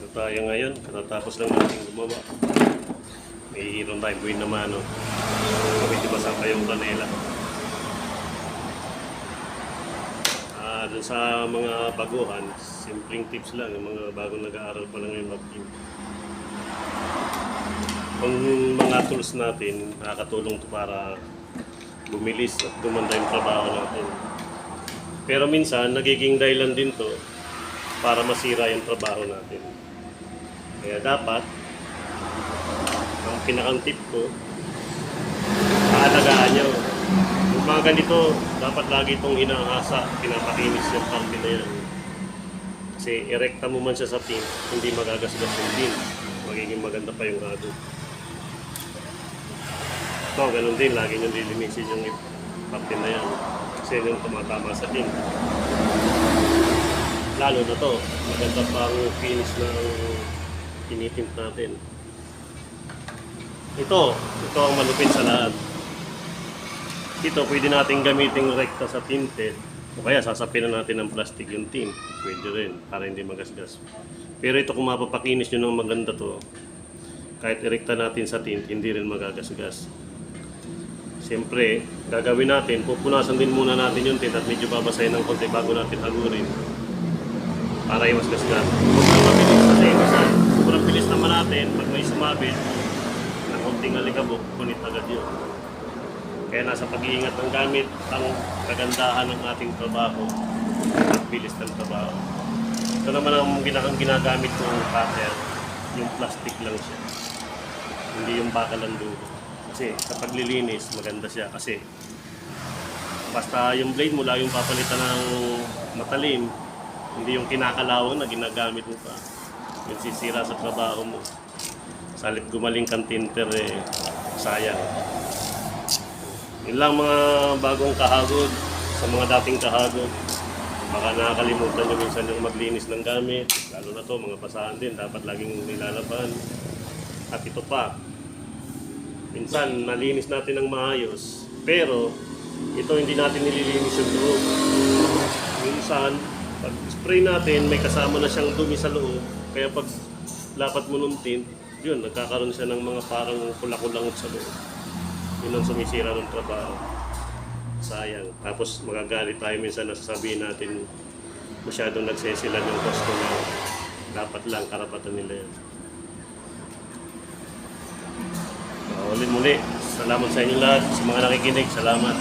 Tayo ngayon, katatapos lang natin gumawa. May iron tayo, buwin naman, no? Kami basa pa yung kanela. Dun sa mga baguhan, simpleng tips lang, yung mga bagong nag-aaral pa lang yung mag-team. Ang mga tools natin, nakakatulong to para bumilis at gumanda yung trabaho natin. Pero minsan, nagiging dahilan din to para masira yung trabaho natin. Kaya dapat, ang pinakang tip ko, aalagaan nyo. Yung mga ganito, dapat lagi itong inaasa, pinapakinis yung parte na yan. Kasi erekta mo man siya sa pin, hindi magagasgas yung pin. Magiging maganda pa yung hado. Ito, ganun din, lagi nyo lilinisin yung parte na yan. Kasi yung tumatama sa pin. Lalo na to, maganda pang finish ng tinitint natin. Ito ang malupit sa lahat. Ito, pwede natin gamitin rekta sa tinted o kaya sasapin na natin ng plastic yung tint. Pwede rin, para hindi magasgas. Pero ito, kung mapapakinis nyo ng maganda to, kahit irekta natin sa tint, hindi rin magagasgas. Siyempre, gagawin natin, pupunasan din muna natin yung tint at medyo babasahin ng konti bago natin halurin. Para iwas gasgas. Huwag na mabilis kasi iwasan. Sobrang bilis naman natin, pag may sumabit, ng konting alikabok, punit agad yun. Kaya nasa pag-iingat ng gamit ang kagandahan ng ating trabaho at bilis ng trabaho. Ito naman ang ginagamit ng cutter, yung plastic lang siya. Hindi yung bakal ang dulo. Kasi sa paglilinis, maganda siya kasi basta yung blade mo lang yung papalitan ng matalim, hindi yung kinakalawang na ginagamit mo pa. Yung sisira sa trabaho mo. Salit gumaling kang tinter sayang. Yun lang mga bagong kahagod sa mga dating kahagod. Baka nakakalimutan nyo minsan yung maglinis ng gamit. Lalo na to, mga basahan din. Dapat laging nilalaban. At ito pa. Minsan, nalinis natin ng maayos. Pero, ito hindi natin nililinis yung loob. Minsan, pag spray natin, may kasama na siyang dumi sa loob. Kaya pag lapat mo ng tint, yun, nagkakaroon siya ng mga parang kulakulangot sa loob. Yun ang sumisira ng trabaho. Sayang. Tapos magagalit tayo minsan na sasabihin natin masyadong nagsesilan yung customer. Dapat lang, karapatan nila yan. Ulit muli, salamat sa inyo lahat. Sa mga nakikinig, salamat.